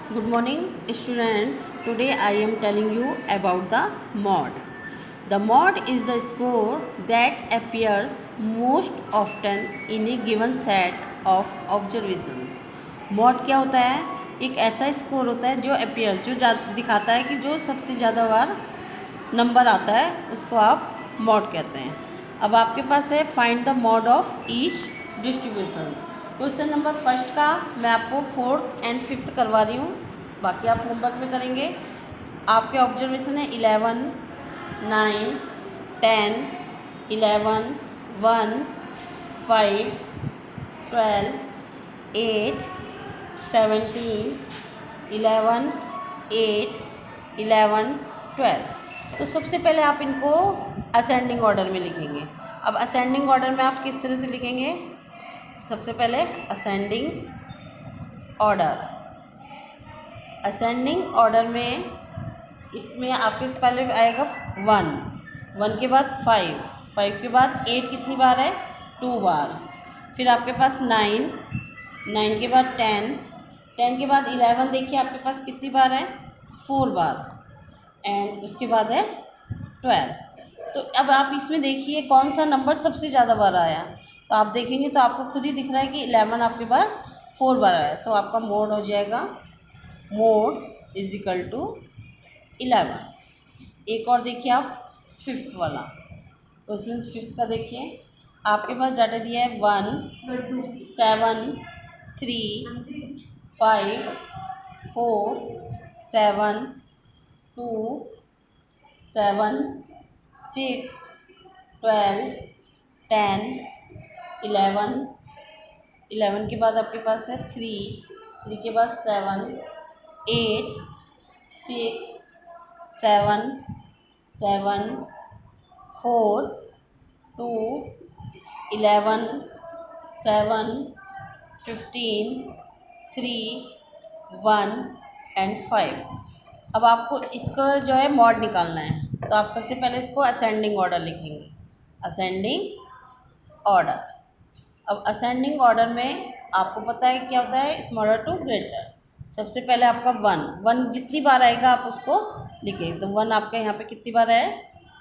Good morning, students. Today I am telling you about the mod. The mod is the score that appears most often in a given set of observations. mod क्या होता है? एक ऐसा score होता है जो appears, जो दिखाता है कि जो सबसे ज़्यादा बार नंबर आता है उसको आप mod कहते हैं। अब आपके पास है find the mod of each distribution. Question number first का मैं आपको 4th एंड 5th करवा रही हूँ, बाकी आप होमवर्क में करेंगे। आपके ऑब्जर्वेशन है 11, 9, 10, 11, 1, 5, 12, 8, 17, 11, 8, 11, 12। तो सबसे पहले आप इनको असेंडिंग ऑर्डर में लिखेंगे। अब असेंडिंग ऑर्डर में आप किस तरह से लिखेंगे? सबसे पहले असेंडिंग ऑर्डर में इसमें आपके पहले आएगा 1 के बाद 5 के बाद 8 कितनी बार है? 2 बार। फिर आपके पास 9 के बाद 10 के बाद 11 देखिए आपके पास कितनी बार है? 4 बार। एंड उसके बाद है 12। तो अब आप इसमें देखिए कौन सा नंबर सबसे ज़्यादा बार आया। तो आप देखेंगे तो आपको खुद ही दिख रहा है कि 11 आपके बार 4 बार आया। तो आपका मोड हो जाएगा मोड इज इक्वल टू 11। एक और देखिए आप 5th वाला क्वेश्चन 5th का देखिए। आपके पास डाटा दिया है 1, 7, 3, 5, 4, 7, 2, 7, 6, 12, 10, 11 के बाद आपके पास है 3 के बाद 7, 8, 6, 7, 7, 4, 2, 11, 7, 15, 3, 1 एंड 5। अब आपको इसका जो है मॉड निकालना है। तो आप सबसे पहले इसको असेंडिंग ऑर्डर लिखेंगे। Ascending order. अब असेंडिंग ऑर्डर में आपको पता है क्या होता है? Smaller to greater. सबसे पहले आपका 1 जितनी बार आएगा आप उसको लिखें। तो 1 आपका यहाँ पे कितनी बार है?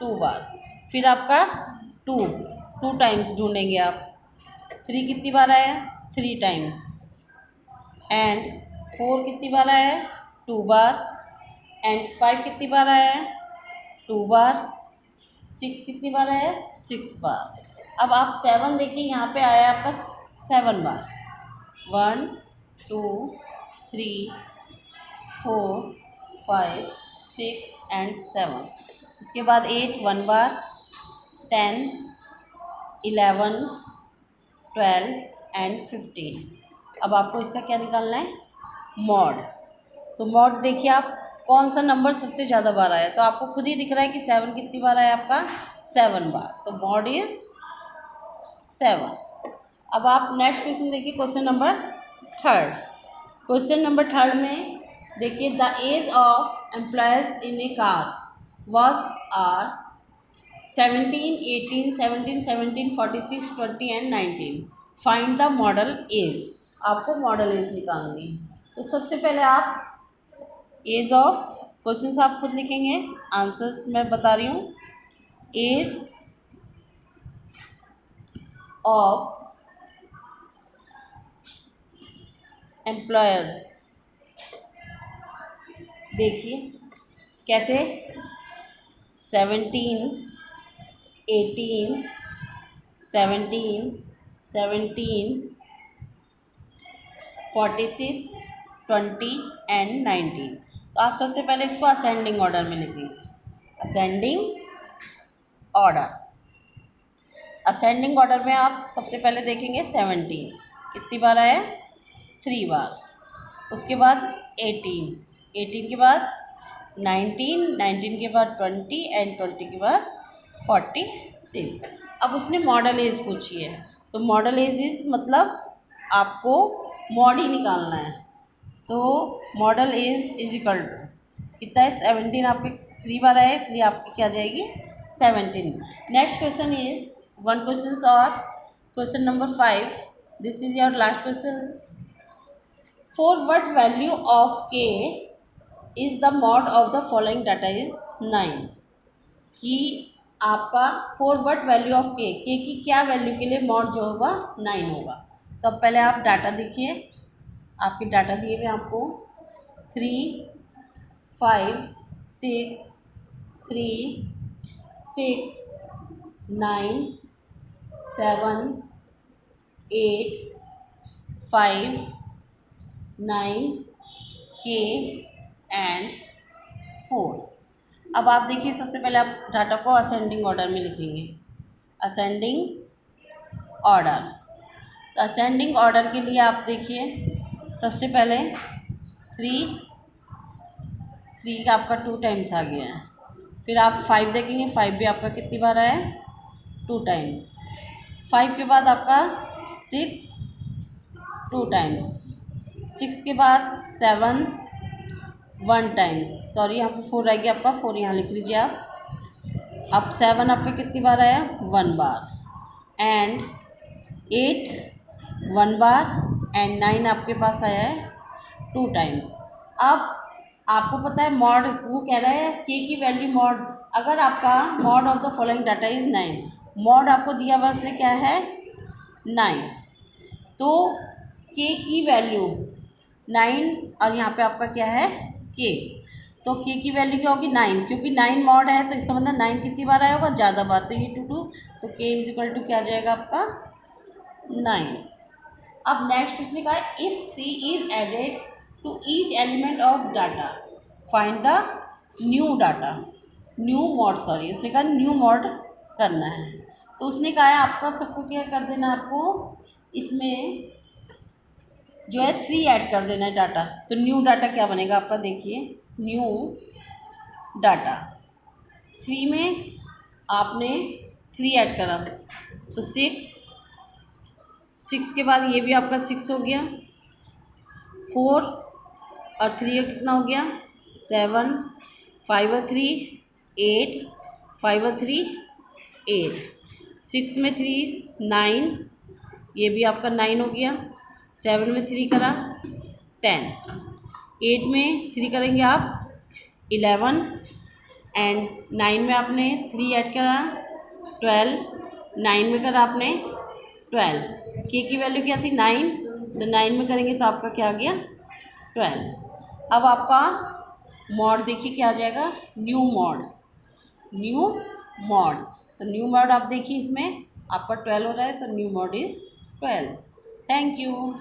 2 बार। फिर आपका 2 टाइम्स ढूंढेंगे आप। 3 कितनी बार आया? 3 टाइम्स। एंड 4 कितनी बार आया है? 2 बार। एंड 5 कितनी बार आया है? 2 बार। 6 कितनी बार आया है? 6 बार। अब आप 7 देखिए यहाँ पे आया आपका 7 बार। 1, 2, 3, 4, 5, 6 एंड 7। उसके बाद 8 1 बार, 10, 11, 12 एंड 15। अब आपको इसका क्या निकालना है? मॉड। तो मॉड देखिए आप कौन सा नंबर सबसे ज़्यादा बार आया। तो आपको खुद ही दिख रहा है कि 7 कितनी बार आया आपका? 7 बार। तो मॉड इज 7। अब आप नेक्स्ट क्वेश्चन देखिए, क्वेश्चन नंबर 3। क्वेश्चन नंबर 3 में देखिए the age of employees in a car was are 17, 18, 17, 17, 46, 20 and 19। Find the modal age. आपको मॉडल एज निकालनी। तो सबसे पहले आप एज ऑफ क्वेश्चन आप खुद लिखेंगे, आंसर्स मैं बता रही हूँ। एज ऑफ एम्प्लॉयर्स देखिए कैसे? 17, 18, 17, 17, 46, 20 एंड 19। तो आप सबसे पहले इसको असेंडिंग ऑर्डर में लिखेंगे। असेंडिंग ऑर्डर में आप सबसे पहले देखेंगे 17 कितनी बार आया? 3 बार। उसके बाद 18 के बाद 19 के बाद 20 एंड 20 के बाद 46। अब उसने मॉडल एज पूछी है। तो मॉडल एज इज मतलब आपको मॉड ही निकालना है। तो modal age is equal to कितना है? 17 आपके 3 बार आया इसलिए आपकी क्या जाएगी? 17। Next question is one question और question number 5। This is your last question. For what value of K is the mode of the following data is 9, कि आपका फॉर व्हाट वैल्यू ऑफ के की क्या वैल्यू के लिए मॉड जो होगा 9 होगा। तो अब पहले आप डाटा देखिए, आपके डाटा दिए हुए आपको 3 5 6 3 6 9 7 8 5 9 के एंड 4। अब आप देखिए, सबसे पहले आप डाटा को असेंडिंग ऑर्डर में लिखेंगे, असेंडिंग ऑर्डर। तो असेंडिंग ऑर्डर के लिए आप देखिए, सबसे पहले 3 का आपका 2 टाइम्स आ गया है। फिर आप 5 देखेंगे, 5 भी आपका कितनी बार आया है, 2 टाइम्स। 5 के बाद आपका 6 2 टाइम्स। 6 के बाद 7 1 टाइम्स। सॉरी, यहाँ पे 4 रह गया आपका, 4 यहाँ लिख लीजिए आप। अब 7 आपका कितनी बार आया, 1 बार। And 8 1 bar. एंड 9 आपके पास आया है 2 टाइम्स। अब आपको पता है मॉड, वो कह रहा है के की वैल्यू मॉड, अगर आपका mod of the following data is 9, mod आपको दिया हुआ उसने क्या है 9, तो के की वैल्यू 9 और यहाँ पे आपका क्या है के, तो के की वैल्यू क्या होगी 9, क्योंकि 9 मॉड है तो इसका मतलब 9 कितनी बार आया होगा, ज़्यादा बार, तो ये 2 तो के इज इक्वल टू क्या आ जाएगा आपका 9। अब नेक्स्ट उसने कहा if 3 is added to each element of data find the new data, new mod, sorry उसने कहा न्यू मॉड करना है। तो उसने कहा है आपका सबको क्या कर देना, आपको इसमें जो है 3 ऐड कर देना है डाटा। तो न्यू डाटा क्या बनेगा आपका, देखिए न्यू डाटा 3 में आपने 3 ऐड करा तो 6 के बाद ये भी आपका 6 हो गया, 4 और 3 कितना हो गया 7, 5 और 3 8, 5 और 3 8, 6 में 3 9, ये भी आपका 9 हो गया, 7 में 3 करा 10, 8 में 3 करेंगे आप 11, एंड 9 में आपने 3 ऐड करा 12, 9 में करा आपने 12, के की वैल्यू क्या थी 9, तो 9 में करेंगे तो आपका क्या आ गया 12। अब आपका मॉड देखिए क्या आ जाएगा, न्यू मॉड, न्यू मॉड। तो न्यू मॉड आप देखिए इसमें आपका 12 हो रहा है, तो new mod is 12। Thank you.